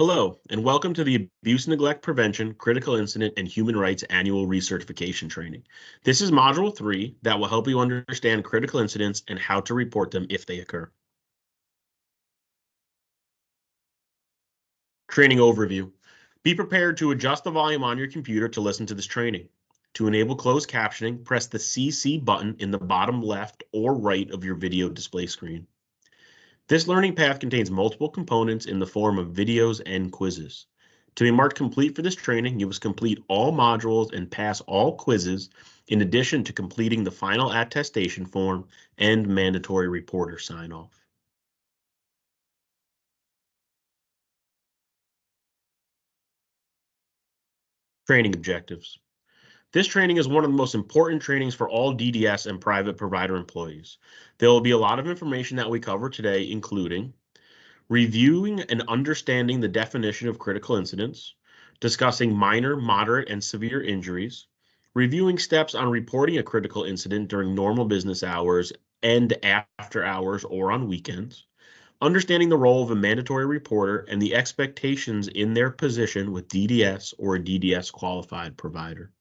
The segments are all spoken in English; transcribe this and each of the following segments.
Hello, and welcome to the Abuse and Neglect Prevention, Critical Incident, and Human Rights Annual Recertification Training. This is Module 3 that will help you understand critical incidents and how to report them if they occur. Training Overview. Be prepared to adjust the volume on your computer to listen to this training. To enable closed captioning, press the CC button in the bottom left or right of your video display screen. This learning path contains multiple components in the form of videos and quizzes. To be marked complete for this training, you must complete all modules and pass all quizzes, in addition to completing the final attestation form and mandatory reporter sign-off. Training objectives. This training is one of the most important trainings for all DDS and private provider employees. There will be a lot of information that we cover today, including reviewing and understanding the definition of critical incidents, discussing minor, moderate, and severe injuries, reviewing steps on reporting a critical incident during normal business hours and after hours or on weekends, understanding the role of a mandatory reporter and the expectations in their position with DDS or a DDS qualified provider.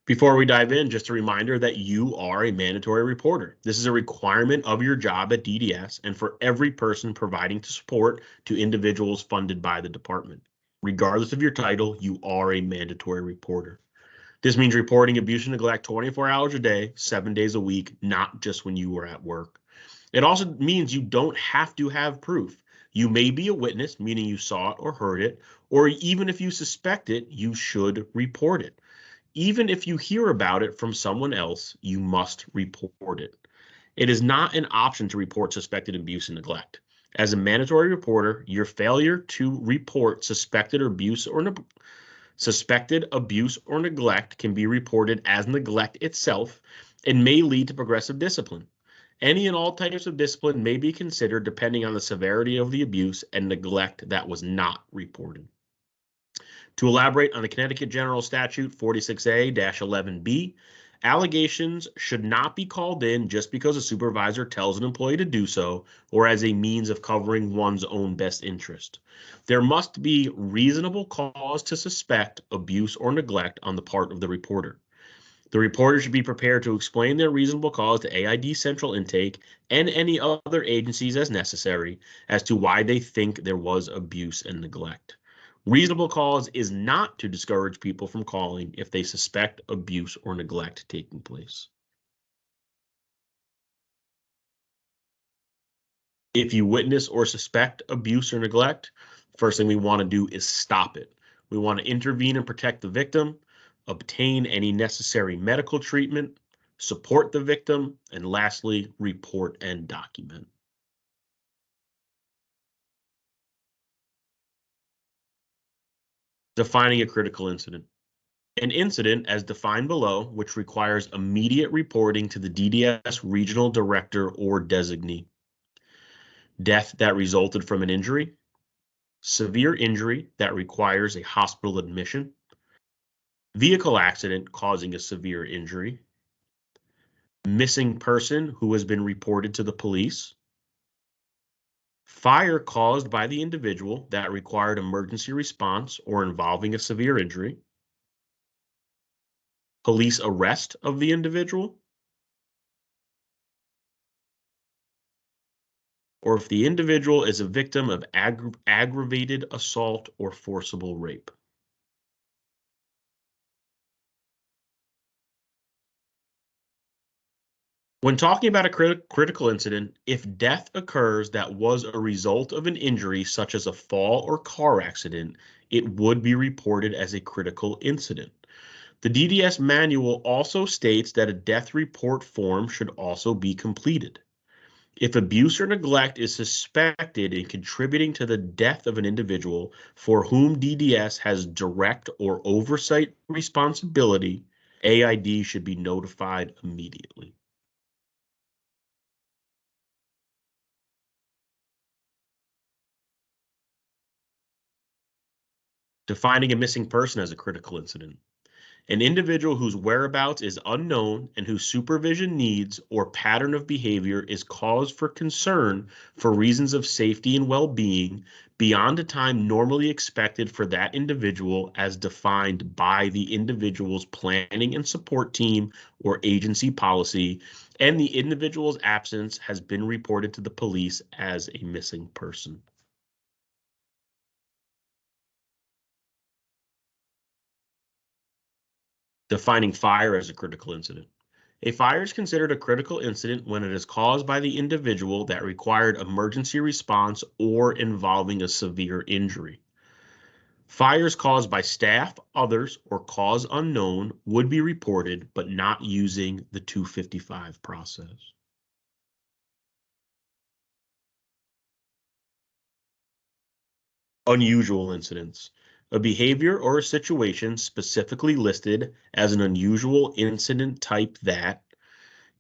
Before we dive in, just a reminder that you are a mandatory reporter. This is a requirement of your job at DDS and for every person providing support to individuals funded by the department. Regardless of your title, you are a mandatory reporter. This means reporting abuse and neglect 24 hours a day, 7 days a week, not just when you are at work. It also means you don't have to have proof. You may be a witness, meaning you saw it or heard it, or even if you suspect it, you should report it. Even if you hear about it from someone else, you must report it. It is not an option to report suspected abuse and neglect. As a mandatory reporter, your failure to report suspected abuse or neglect can be reported as neglect itself and may lead to progressive discipline. Any and all types of discipline may be considered depending on the severity of the abuse and neglect that was not reported. To elaborate on the Connecticut General Statute 46A-11B, allegations should not be called in just because a supervisor tells an employee to do so or as a means of covering one's own best interest. There must be reasonable cause to suspect abuse or neglect on the part of the reporter. The reporter should be prepared to explain their reasonable cause to AID Central Intake and any other agencies as necessary as to why they think there was abuse and neglect. Reasonable cause is not to discourage people from calling if they suspect abuse or neglect taking place. If you witness or suspect abuse or neglect, first thing we want to do is stop it. We want to intervene and protect the victim, obtain any necessary medical treatment, support the victim, and lastly, report and document. Defining a critical incident. An incident, as defined below, which requires immediate reporting to the DDS regional director or designee. Death that resulted from an injury. Severe injury that requires a hospital admission. Vehicle accident causing a severe injury. Missing person who has been reported to the police. Fire caused by the individual that required emergency response or involving a severe injury. Police arrest of the individual. Or if the individual is a victim of aggravated assault or forcible rape. When talking about a critical incident, if death occurs that was a result of an injury such as a fall or car accident, it would be reported as a critical incident. The DDS manual also states that a death report form should also be completed. If abuse or neglect is suspected in contributing to the death of an individual for whom DDS has direct or oversight responsibility, AID should be notified immediately. Defining a missing person as a critical incident. An individual whose whereabouts is unknown and whose supervision needs or pattern of behavior is cause for concern for reasons of safety and well-being beyond a time normally expected for that individual as defined by the individual's planning and support team or agency policy, and the individual's absence has been reported to the police as a missing person. Defining fire as a critical incident. A fire is considered a critical incident when it is caused by the individual that required emergency response or involving a severe injury. Fires caused by staff, others, or cause unknown would be reported, but not using the 255 process. Unusual incidents. A behavior or a situation specifically listed as an unusual incident type that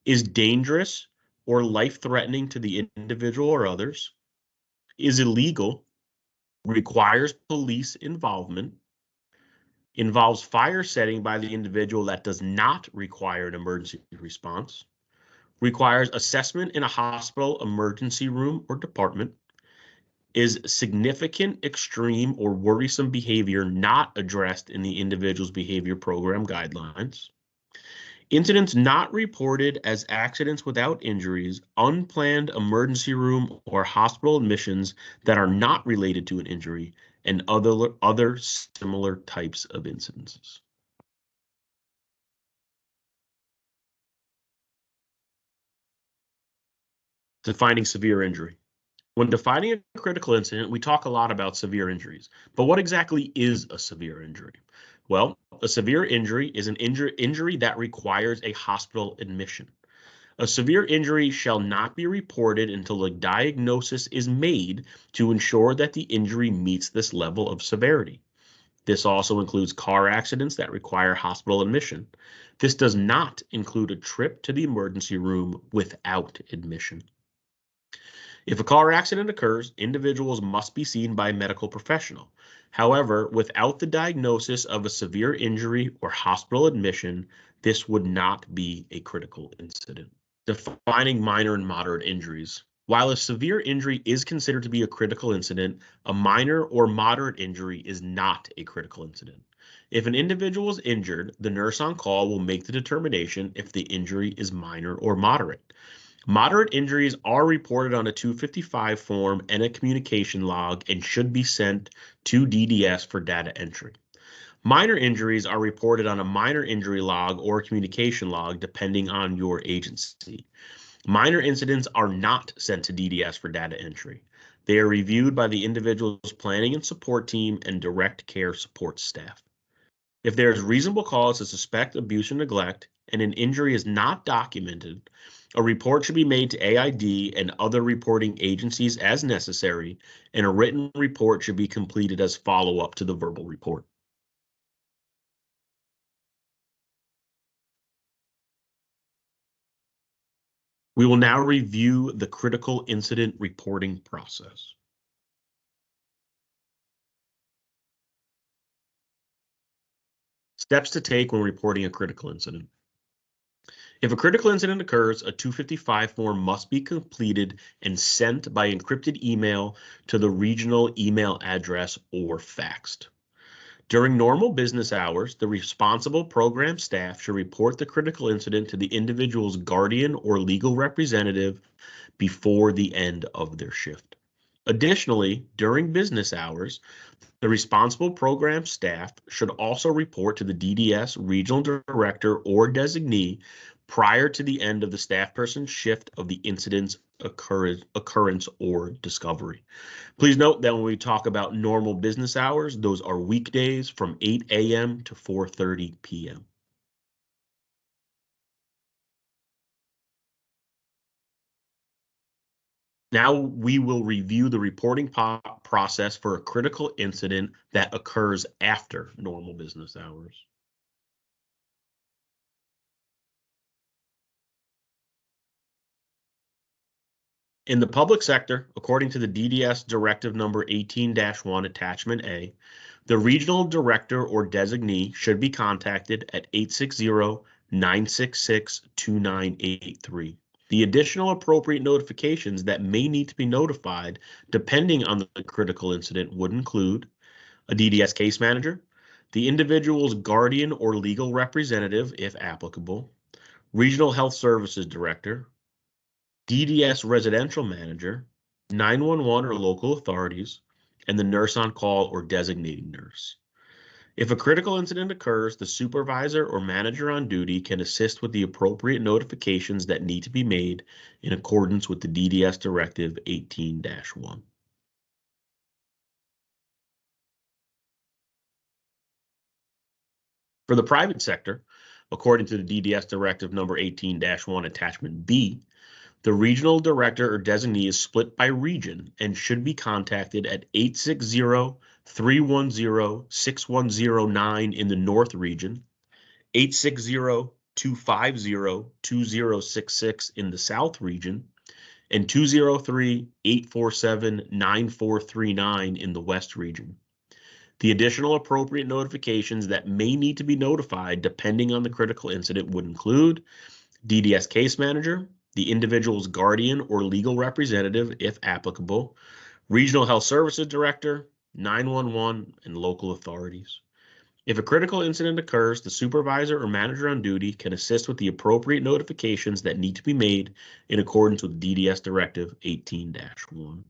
is dangerous or life-threatening to the individual or others, is illegal, requires police involvement, involves fire setting by the individual that does not require an emergency response, requires assessment in a hospital emergency room or department, is significant, extreme, or worrisome behavior not addressed in the individual's behavior program guidelines, incidents not reported as accidents without injuries, unplanned emergency room or hospital admissions that are not related to an injury, and other similar types of incidences. Defining severe injury. When defining a critical incident, we talk a lot about severe injuries. But what exactly is a severe injury? Well, a severe injury is an injury that requires a hospital admission. A severe injury shall not be reported until a diagnosis is made to ensure that the injury meets this level of severity. This also includes car accidents that require hospital admission. This does not include a trip to the emergency room without admission. If a car accident occurs, individuals must be seen by a medical professional. However, without the diagnosis of a severe injury or hospital admission, this would not be a critical incident. Defining minor and moderate injuries. While a severe injury is considered to be a critical incident, a minor or moderate injury is not a critical incident. If an individual is injured, the nurse on call will make the determination if the injury is minor or moderate. Moderate injuries are reported on a 255 form and a communication log and should be sent to DDS for data entry. Minor injuries are reported on a minor injury log or communication log, depending on your agency. Minor incidents are not sent to DDS for data entry. They are reviewed by the individual's planning and support team and direct care support staff. If there is reasonable cause to suspect abuse or neglect and an injury is not documented, a report should be made to AID and other reporting agencies as necessary, and a written report should be completed as follow-up to the verbal report. We will now review the critical incident reporting process. Steps to take when reporting a critical incident. If a critical incident occurs, a 255 form must be completed and sent by encrypted email to the regional email address or faxed. During normal business hours, the responsible program staff should report the critical incident to the individual's guardian or legal representative before the end of their shift. Additionally, during business hours, the responsible program staff should also report to the DDS regional director or designee prior to the end of the staff person's shift of the incident's occurrence or discovery. Please note that when we talk about normal business hours, those are weekdays from 8 a.m. to 4:30 p.m. Now we will review the reporting process for a critical incident that occurs after normal business hours. In the public sector, according to the DDS Directive number 18-1 Attachment A, the regional director or designee should be contacted at 860-966-2983. The additional appropriate notifications that may need to be notified depending on the critical incident would include a DDS case manager, the individual's guardian or legal representative, if applicable, regional health services director, DDS residential manager, 911 or local authorities, and the nurse on call or designating nurse. If a critical incident occurs, the supervisor or manager on duty can assist with the appropriate notifications that need to be made in accordance with the DDS Directive 18-1. For the private sector, according to the DDS Directive number 18-1 Attachment B, the regional director or designee is split by region and should be contacted at 860-310-6109 in the North region, 860-250-2066 in the South region, and 203-847-9439 in the West region. The additional appropriate notifications that may need to be notified depending on the critical incident would include DDS case manager, the individual's guardian or legal representative, if applicable, regional health services director, 911, and local authorities. If a critical incident occurs, the supervisor or manager on duty can assist with the appropriate notifications that need to be made in accordance with DDS Directive 18-1.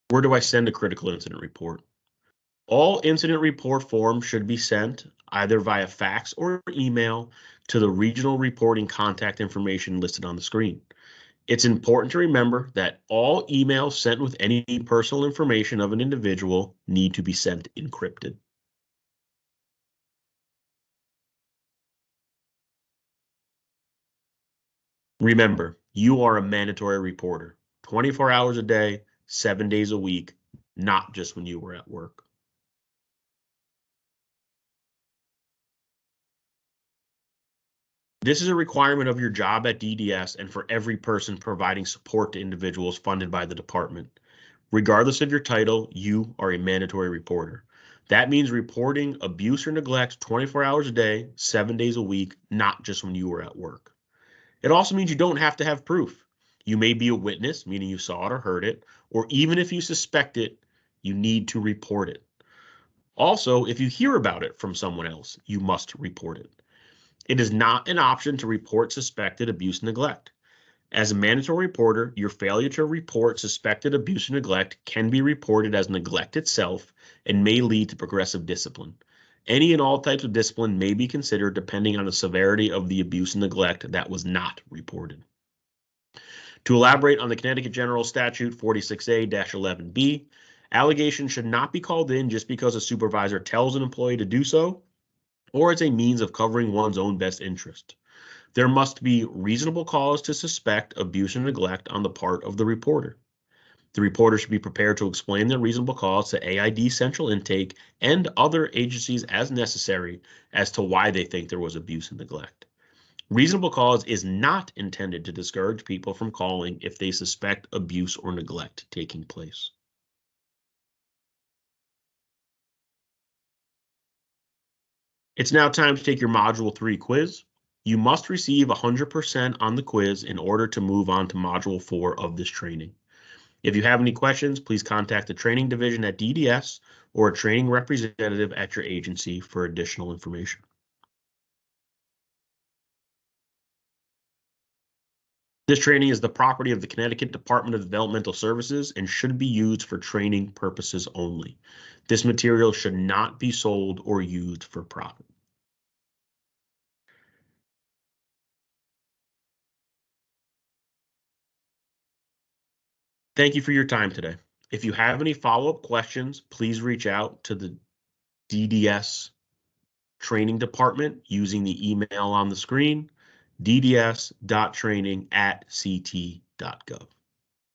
Where do I send a critical incident report? All incident report forms should be sent either via fax or email to the regional reporting contact information listed on the screen. It's important to remember that all emails sent with any personal information of an individual need to be sent encrypted. Remember, you are a mandatory reporter, 24 hours a day, 7 days a week, not just when you were at work. This is a requirement of your job at DDS and for every person providing support to individuals funded by the department. Regardless of your title, you are a mandatory reporter. That means reporting abuse or neglect 24 hours a day, 7 days a week, not just when you were at work. It also means you don't have to have proof. You may be a witness, meaning you saw it or heard it, or even if you suspect it, you need to report it. Also, if you hear about it from someone else, you must report it. It is not an option to report suspected abuse and neglect. As a mandatory reporter, your failure to report suspected abuse or neglect can be reported as neglect itself and may lead to progressive discipline. Any and all types of discipline may be considered depending on the severity of the abuse and neglect that was not reported. To elaborate on the Connecticut General Statute 46A-11B, allegations should not be called in just because a supervisor tells an employee to do so, or as a means of covering one's own best interest. There must be reasonable cause to suspect abuse and neglect on the part of the reporter. The reporter should be prepared to explain their reasonable cause to AID Central Intake and other agencies as necessary as to why they think there was abuse and neglect. Reasonable cause is not intended to discourage people from calling if they suspect abuse or neglect taking place. It's now time to take your Module 3 quiz. You must receive 100% on the quiz in order to move on to Module 4 of this training. If you have any questions, please contact the training division at DDS or a training representative at your agency for additional information. This training is the property of the Connecticut Department of Developmental Services and should be used for training purposes only. This material should not be sold or used for profit. Thank you for your time today. If you have any follow-up questions, please reach out to the DDS training department using the email on the screen, dds.training@ct.gov.